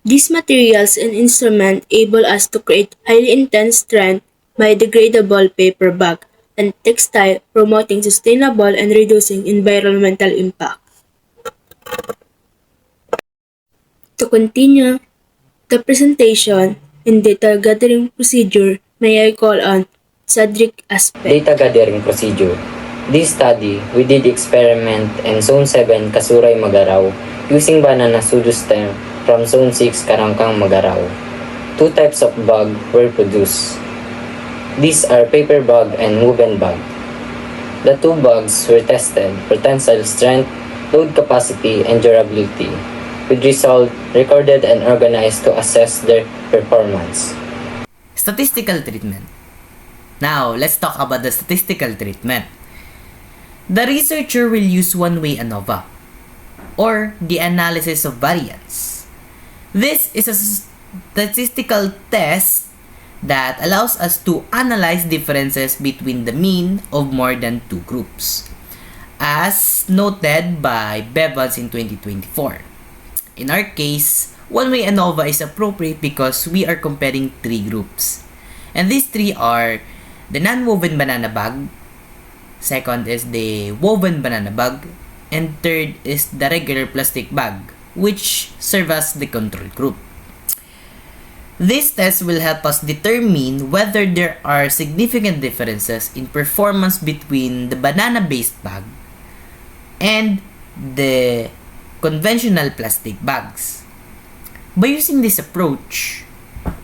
These materials and instruments enable us to create highly intense strength biodegradable paper bag and textile, promoting sustainable and reducing environmental impact. To continue the presentation in data gathering procedure, may I call on Cedric Aspe. Data gathering procedure. This study, we did experiment in Zone 7 Kasuray Magaraw using banana pseudostem from Zone 6 Karangkang Magaraw. Two types of bag were produced. These are paper bag and woven bag. The two bags were tested for tensile strength, load capacity, and durability, with result recorded and organized to assess their performance. Statistical treatment. Now, let's talk about the statistical treatment. The researcher will use one-way ANOVA, or the analysis of variance. This is a statistical test that allows us to analyze differences between the mean of more than two groups, as noted by Bevans in 2024. In our case, one-way ANOVA is appropriate because we are comparing three groups. And these three are the non-woven banana bag, second is the woven banana bag, and third is the regular plastic bag, which serve as the control group. This test will help us determine whether there are significant differences in performance between the banana-based bag and the conventional plastic bags. By using this approach,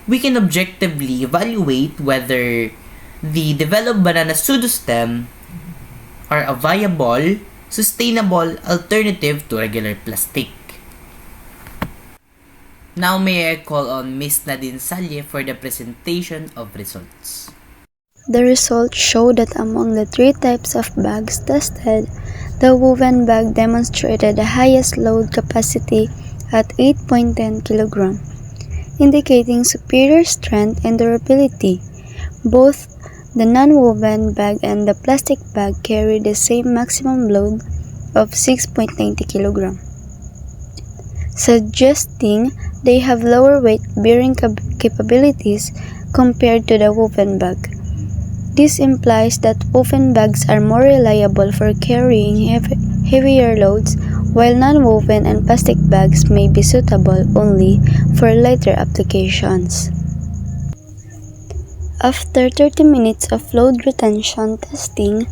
we can objectively evaluate whether the developed banana pseudostem are a viable, sustainable alternative to regular plastic. Now may I call on Ms. Nadine Salye for the presentation of results. The results show that among the three types of bags tested, the woven bag demonstrated the highest load capacity at 8.10 kg, indicating superior strength and durability. Both the non-woven bag and the plastic bag carry the same maximum load of 6.90 kg, suggesting they have lower weight-bearing capabilities compared to the woven bag. This implies that woven bags are more reliable for carrying heavier loads, while non-woven and plastic bags may be suitable only for lighter applications. After 30 minutes of load retention testing,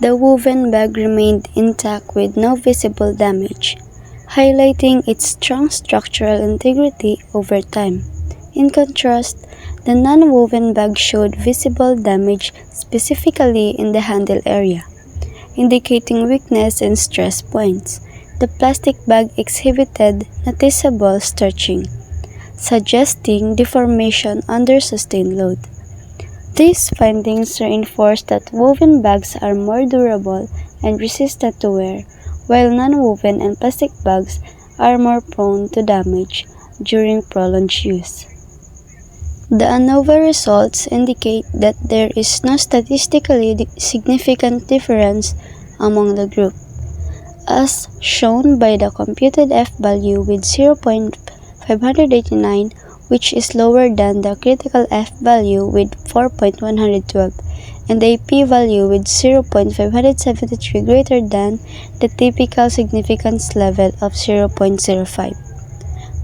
the woven bag remained intact with no visible damage, highlighting its strong structural integrity over time. In contrast, the non-woven bag showed visible damage specifically in the handle area, indicating weakness and stress points. The plastic bag exhibited noticeable stretching, suggesting deformation under sustained load. These findings reinforce that woven bags are more durable and resistant to wear, while non-woven and plastic bags are more prone to damage during prolonged use. The ANOVA results indicate that there is no statistically significant difference among the group, as shown by the computed F-value with 0.589, which is lower than the critical F-value with 4.112, and a p-value with 0.573 greater than the typical significance level of 0.05.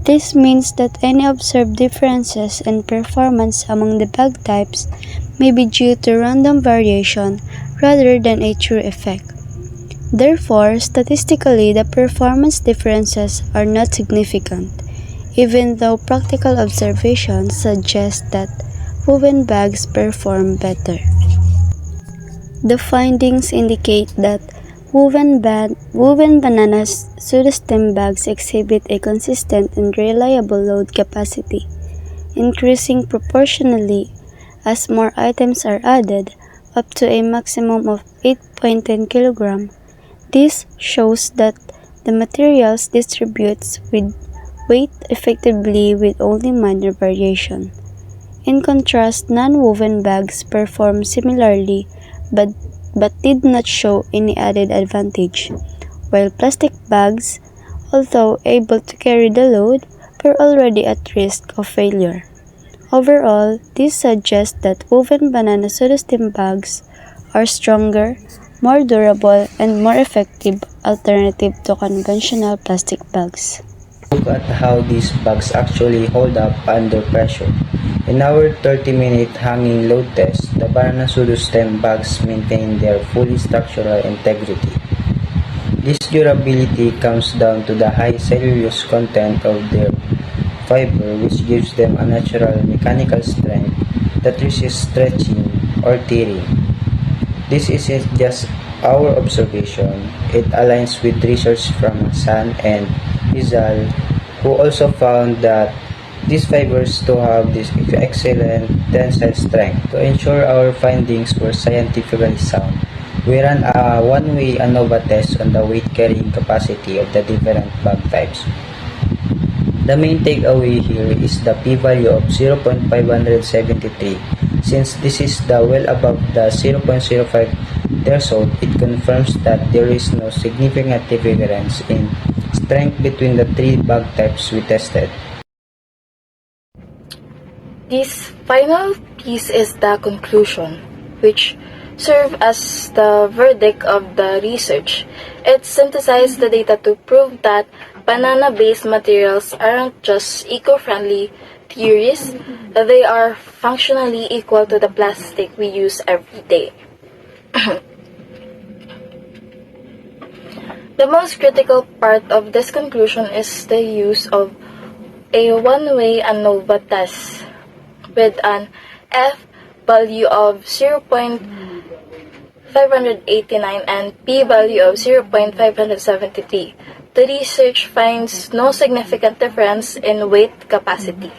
This means that any observed differences in performance among the bag types may be due to random variation rather than a true effect. Therefore, statistically, the performance differences are not significant, even though practical observations suggest that woven bags perform better. The findings indicate that woven banana pseudostem bags exhibit a consistent and reliable load capacity, increasing proportionally as more items are added, up to a maximum of 8.10 kg. This shows that the materials distributes with weight effectively with only minor variation. In contrast, non-woven bags perform similarly but did not show any added advantage, while plastic bags, although able to carry the load, we're already at risk of failure. Overall, this suggests that woven banana pseudostem bags are stronger, more durable, and more effective alternative to conventional plastic bags. Look at how these bags actually hold up under pressure. In our 30-minute hanging load test, the banana pseudostem bags maintain their fully structural integrity. This durability comes down to the high cellulose content of their fiber, which gives them a natural mechanical strength that resists stretching or tearing. This isn't just our observation, it aligns with research from Hassan and Rizal, who also found that these fibers to have this excellent tensile strength. To ensure our findings were scientifically sound, we ran a one-way ANOVA test on the weight carrying capacity of the different bag types. The main takeaway here is the p-value of 0.573. Since this is the well above the 0.05 threshold, it confirms that there is no significant difference in strength between the three bag types we tested. This final piece is the conclusion, which serve as the verdict of the research. It synthesized the data to prove that banana-based materials aren't just eco-friendly theories, they are functionally equal to the plastic we use every day. The most critical part of this conclusion is the use of a one-way ANOVA test with an F value of 0.589 and P value of 0.573. The research finds no significant difference in weight capacity.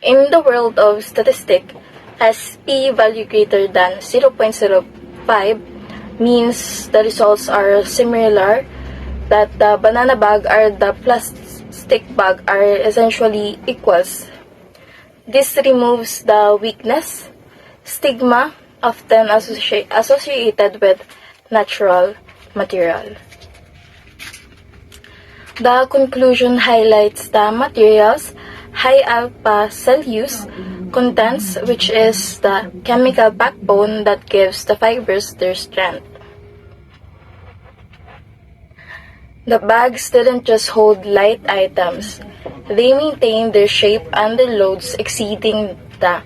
In the world of statistics, as P value greater than 0.05 means the results are similar, that the banana bag or the plastic bag are essentially equals. This removes the weakness, stigma often associated with natural material. The conclusion highlights the material's high alpha cellulose contents, which is the chemical backbone that gives the fibers their strength. The bags didn't just hold light items, they maintained their shape under loads exceeding the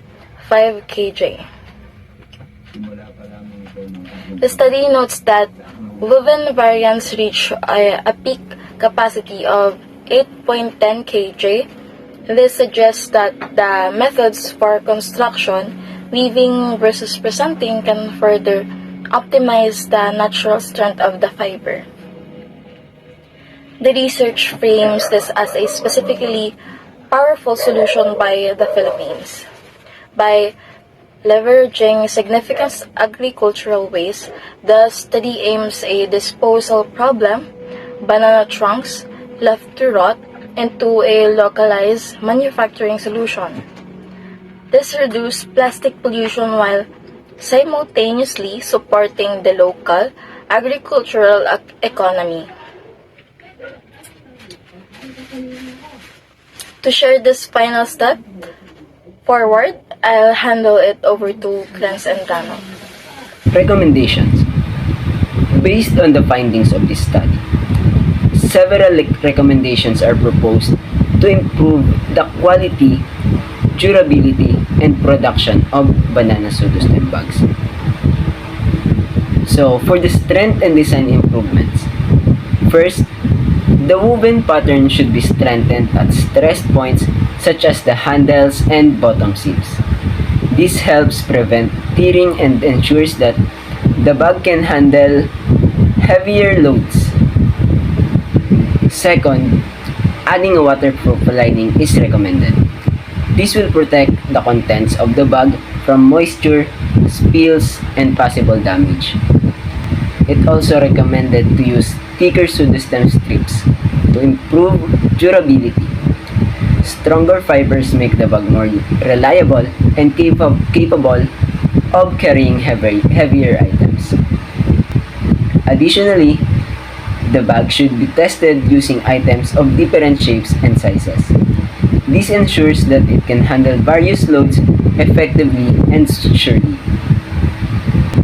5 kg. The study notes that woven variants reach a peak capacity of 8.10 kg. This suggests that the methods for construction, weaving versus presenting, can further optimize the natural strength of the fiber. The research frames this as a specifically powerful solution by the Philippines. By leveraging significant agricultural waste, the study aims a disposal problem, banana trunks left to rot, into a localized manufacturing solution. This reduced plastic pollution while simultaneously supporting the local agricultural economy. To share this final step forward, I'll handle it over to Krenz and Endrano. Recommendations. Based on the findings of this study, several recommendations are proposed to improve the quality, durability, and production of banana pseudostem bags. So, for the strength and design improvements, first, the woven pattern should be strengthened at stress points such as the handles and bottom seams. This helps prevent tearing and ensures that the bag can handle heavier loads. Second, adding a waterproof lining is recommended. This will protect the contents of the bag from moisture, spills, and possible damage. It also recommended to use thicker pseudostem strips to improve durability. Stronger fibers make the bag more reliable and capable of carrying heavier items. Additionally, The bag should be tested using items of different shapes and sizes. This ensures that it can handle various loads effectively and surely.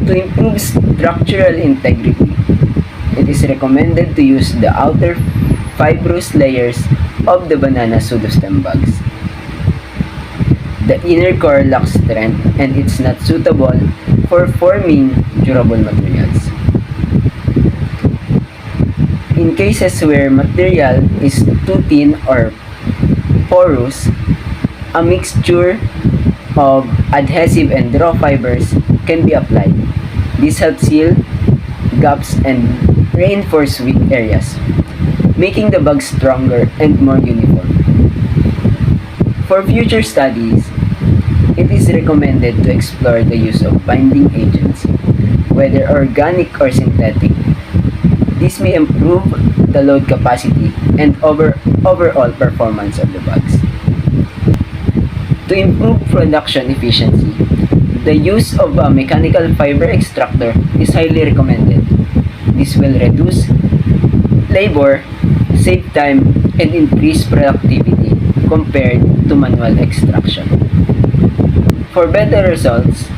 To improve structural integrity, it is recommended to use the outer fibrous layers of the banana pseudostem bags. The inner core lacks strength and it's not suitable for forming durable materials. In cases where material is too thin or porous, a mixture of adhesive and raw fibers can be applied. This helps seal gaps and reinforce weak areas, making the bag stronger and more uniform. For future studies, it is recommended to explore the use of binding agents, whether organic or synthetic. This may improve the load capacity and overall performance of the bags. To improve production efficiency, the use of a mechanical fiber extractor is highly recommended. This will reduce labor, save time, and increase productivity compared to manual extraction. For better results,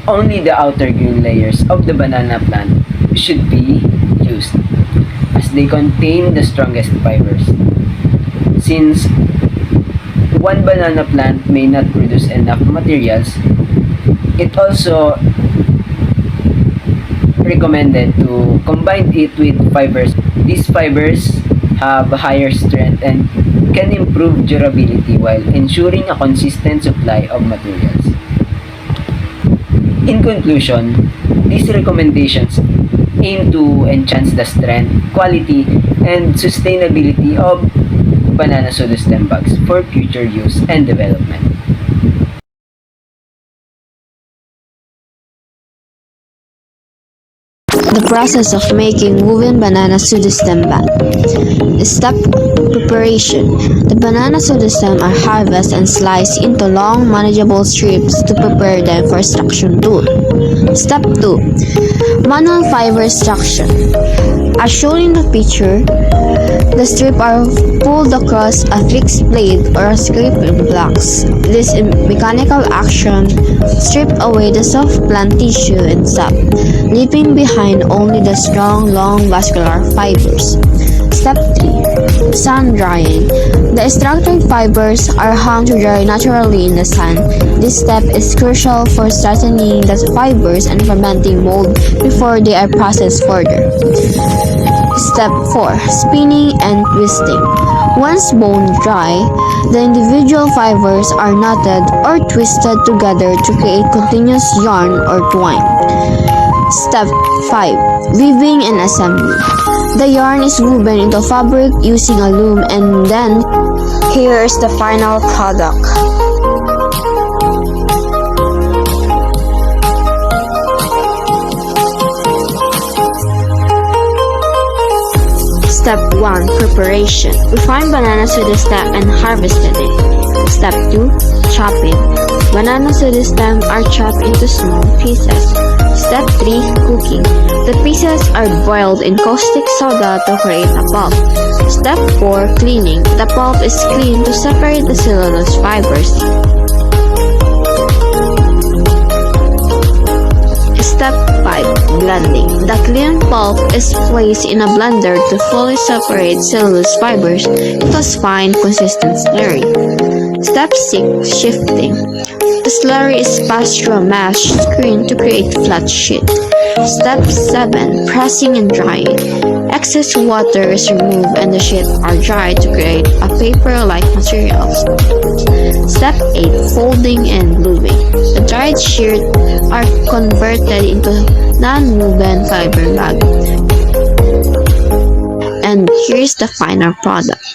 only the outer green layers of the banana plant should be used, as they contain the strongest fibers. Since one banana plant may not produce enough materials, it also recommended to combine it with fibers. These fibers have higher strength and can improve durability while ensuring a consistent supply of materials. In conclusion, these recommendations aim to enhance the strength, quality, and sustainability of banana pseudostem bags for future use and development. The process of making woven banana pseudostem bag. Step preparation. The banana pseudostem are harvested and sliced into long, manageable strips to prepare them for extraction tool. Step 2. Manual fiber extraction. As shown in the picture, the strips are pulled across a fixed blade or a scraping blocks. This mechanical action strips away the soft plant tissue and sap, leaving behind only the strong, long vascular fibers. Step 3. Sun drying. The extracted fibers are hung to dry naturally in the sun. This step is crucial for strengthening the fibers and preventing mold before they are processed further. Step 4. Spinning and twisting. Once bone dry, the individual fibers are knotted or twisted together to create continuous yarn or twine. Step 5. Weaving and assembly. The yarn is woven into fabric using a loom, and then here is the final product. Step 1. Preparation. Refine banana pseudostem and harvested it. Step 2. Chopping. Banana pseudostem are chopped into small pieces. Step 3. Cooking. The pieces are boiled in caustic soda to create a pulp. Step 4. Cleaning. The pulp is cleaned to separate the cellulose fibers. Step 5. Blending. The clean pulp is placed in a blender to fully separate cellulose fibers into a fine, consistent slurry. Step 6. Shifting. The slurry is passed through a mesh screen to create flat sheet. Step 7. Pressing and drying. Excess water is removed and the sheets are dried to create a paper-like material. Step 8. Folding and gluing. The dried sheets are converted into non-woven fiber bag. And here's the final product.